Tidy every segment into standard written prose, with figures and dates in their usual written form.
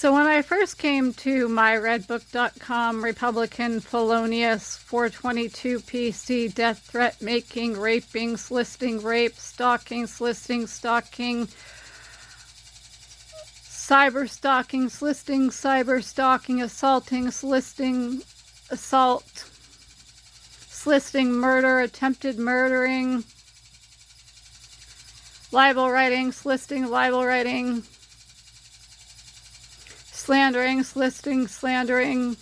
So when I first came to myredbook.com, Republican, felonious, 422 PC, death threat making, raping, soliciting rape, stalking, soliciting, stalking, cyberstalking, soliciting, cyberstalking, assaulting, soliciting, assault, soliciting murder, attempted murdering, libel writing, soliciting, libel writing, slandering, soliciting, slandering,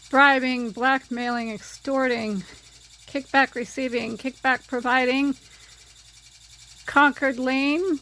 bribing, blackmailing, extorting, kickback receiving, kickback providing, Concord Lane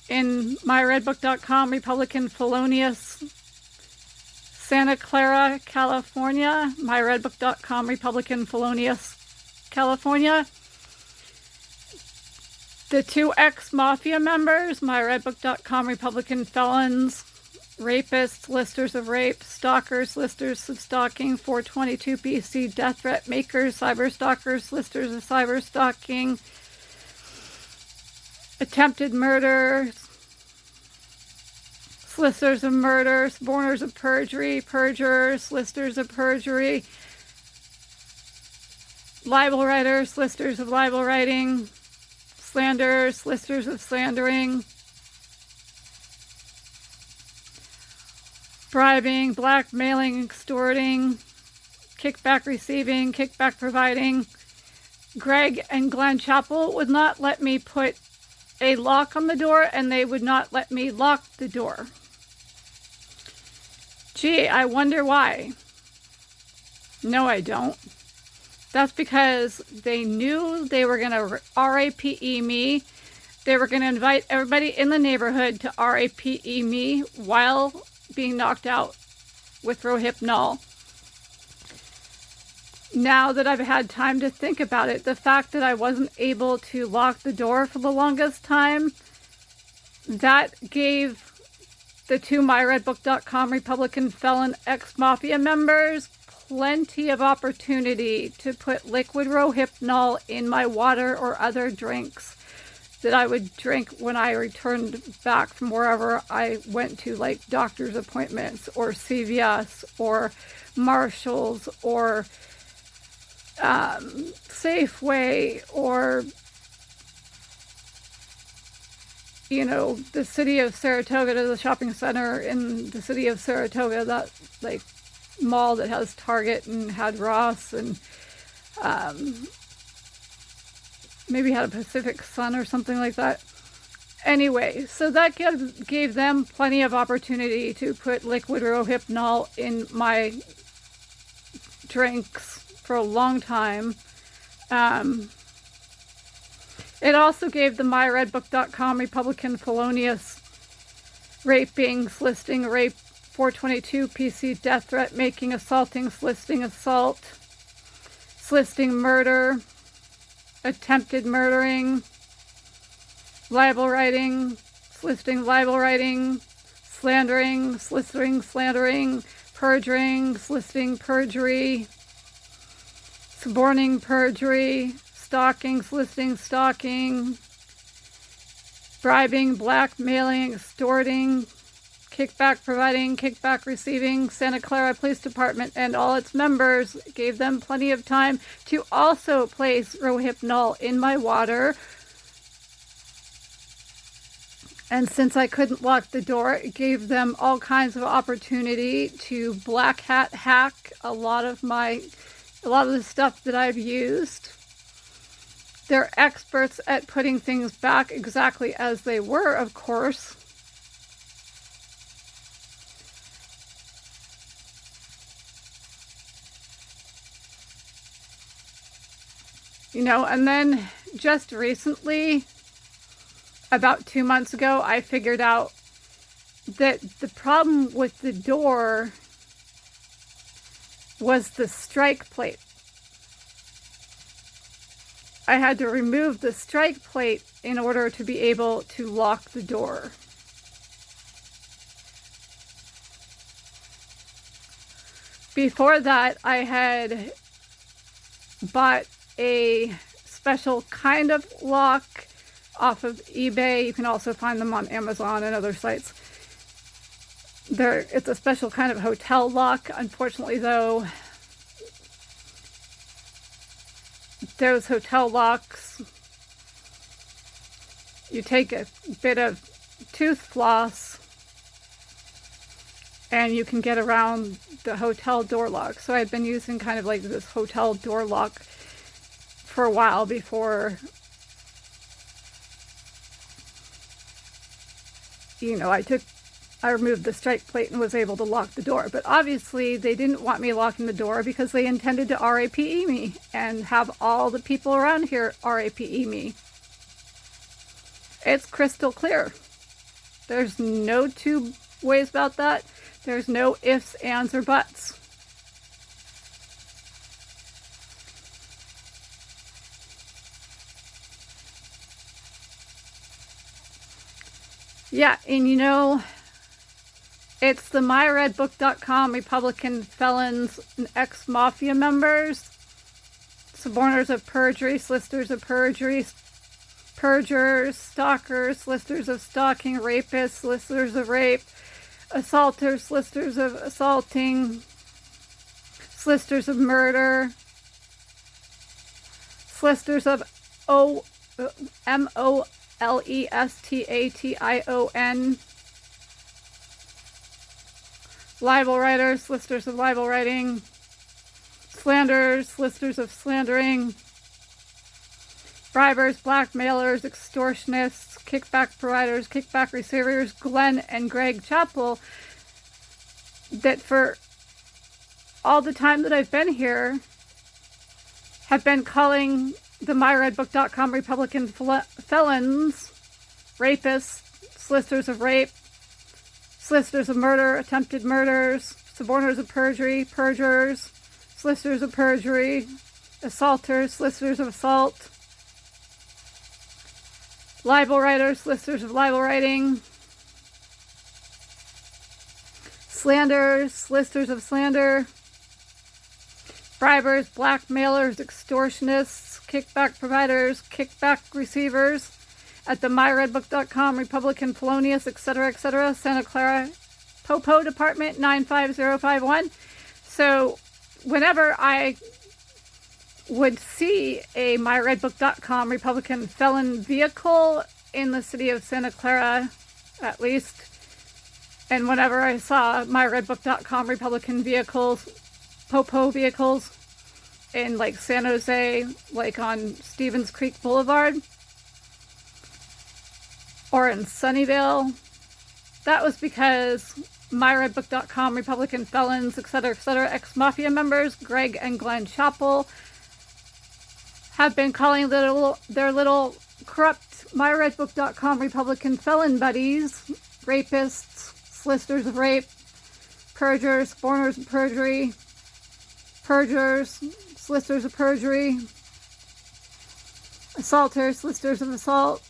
in myredbook.com, Republican, felonious, Santa Clara, California, myredbook.com, Republican, felonious, California. The 2 ex-mafia members, myredbook.com, Republican, felons, rapists, listers of rape, stalkers, listers of stalking, 422 BC, death threat makers, cyberstalkers, listers of cyberstalking, attempted murder, solicitors of murder, suborners of perjury, perjurers, solicitors of perjury, libel writers, solicitors of libel writing, slanderers, solicitors of slandering, bribing, blackmailing, extorting, kickback receiving, kickback providing. Greg and Glen Chapel would not let me put a lock on the door, and they would not let me lock the door. Gee, I wonder why. No, I don't. That's because they knew they were going to RAPE me. They were going to invite everybody in the neighborhood to RAPE me while being knocked out with Rohypnol. Now that I've had time to think about it, the fact that I wasn't able to lock the door for the longest time, that gave the 2 myredbook.com Republican felon ex-mafia members plenty of opportunity to put liquid Rohypnol in my water or other drinks that I would drink when I returned back from wherever I went to, like doctor's appointments or CVS or Marshall's or Safeway or, you know, the city of Saratoga, to the shopping center in the city of Saratoga, that like mall that has Target and had Ross and maybe had a Pacific Sun or something like that. Anyway, so that gave them plenty of opportunity to put liquid Rohypnol in my drinks for a long time. It also gave the myredbook.com Republican felonious raping, soliciting rape, 422 PC, death threat making, assaulting, soliciting assault, soliciting murder, attempted murdering, libel writing, soliciting libel writing, slandering, soliciting slandering, perjuring, soliciting perjury, suborning perjury, stalking, soliciting stalking, bribing, blackmailing, extorting, kickback providing, kickback receiving. Santa Clara Police Department and all its members gave them plenty of time to also place Rohypnol in my water. And since I couldn't lock the door, it gave them all kinds of opportunity to black hat hack a lot of the stuff that I've used. They're experts at putting things back exactly as they were, of course. You know, and then just recently, about 2 months ago, I figured out that the problem with the door was the strike plate. I had to remove the strike plate in order to be able to lock the door. Before that, I had bought a special kind of lock off of eBay. You can also find them on Amazon and other sites. It's a special kind of hotel lock. Unfortunately, though, those hotel locks, you take a bit of tooth floss and you can get around the hotel door lock. So I've been using kind of like this hotel door lock for a while before, I removed the strike plate and was able to lock the door. But obviously they didn't want me locking the door because they intended to RAPE me and have all the people around here RAPE me. It's crystal clear. There's no two ways about that. There's no ifs, ands, or buts. Yeah, and it's the Myredbook.com Republican felons and ex-mafia members, suborners of perjury, solicitors of perjury, perjurers, stalkers, solicitors of stalking, rapists, solicitors of rape, assaulters, solicitors of assaulting, solicitors of murder, solicitors of molestation, libel writers, solicitors of libel writing, slanderers, solicitors of slandering, bribers, blackmailers, extortionists, kickback providers, kickback receivers, Glen and Greg Chapel, that for all the time that I've been here have been calling the Myredbook.com Republican felons, rapists, solicitors of rape, solicitors of murder, attempted murders, suborners of perjury, perjurers, solicitors of perjury, assaulters, solicitors of assault, libel writers, solicitors of libel writing, slanderers, solicitors of slander, bribers, blackmailers, extortionists, kickback providers, kickback receivers at the myredbook.com, Republican felonious, etc., Santa Clara, Popo Department 95051. So whenever I would see a myredbook.com Republican felon vehicle in the city of Santa Clara, at least, and whenever I saw myredbook.com Republican vehicles, Popo vehicles, in like San Jose, like on Stevens Creek Boulevard, or in Sunnyvale, that was because myredbook.com Republican felons, etc., ex-mafia members, Greg and Glen Chapel, have been calling their little corrupt myredbook.com Republican felon buddies, rapists, solicitors of rape, perjurers, suborners of perjury, perjurers, solicitors of perjury, assaulters, solicitors of assault,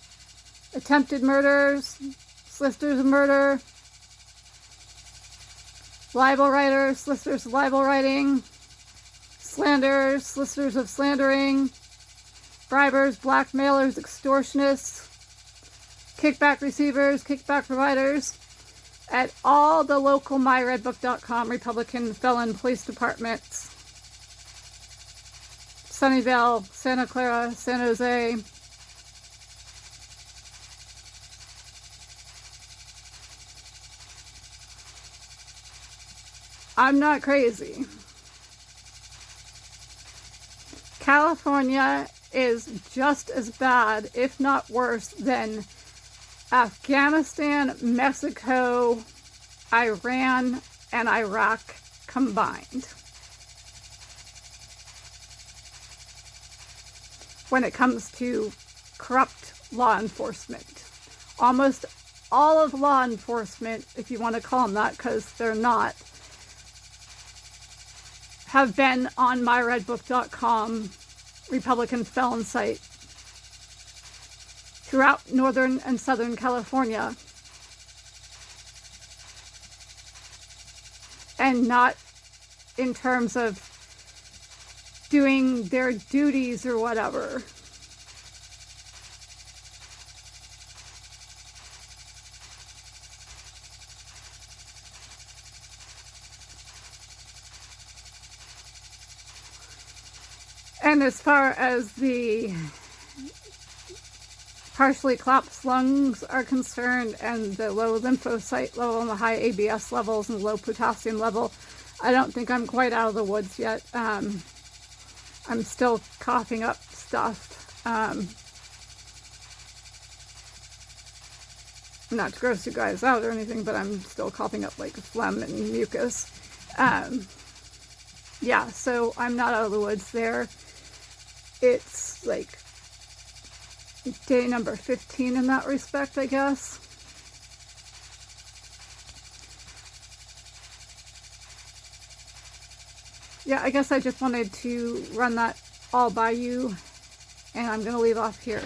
attempted murderers, solicitors of murder, libel writers, solicitors of libel writing, slanderers, solicitors of slandering, bribers, blackmailers, extortionists, kickback receivers, kickback providers at all the local myredbook.com Republican felon police departments. Sunnyvale, Santa Clara, San Jose. I'm not crazy. California is just as bad, if not worse, than Afghanistan, Mexico, Iran, and Iraq combined when it comes to corrupt law enforcement. Almost all of law enforcement, if you want to call them that, because they're not, have been on myredbook.com Republican felon site throughout Northern and Southern California, and not in terms of doing their duties or whatever. And as far as the partially collapsed lungs are concerned, and the low lymphocyte level and the high ABS levels and low potassium level, I don't think I'm quite out of the woods yet. I'm still coughing up stuff. Not to gross you guys out or anything, but I'm still coughing up like phlegm and mucus. Yeah, so I'm not out of the woods there. It's like day number 15 in that respect, I guess. Yeah, I guess I just wanted to run that all by you, and I'm going to leave off here.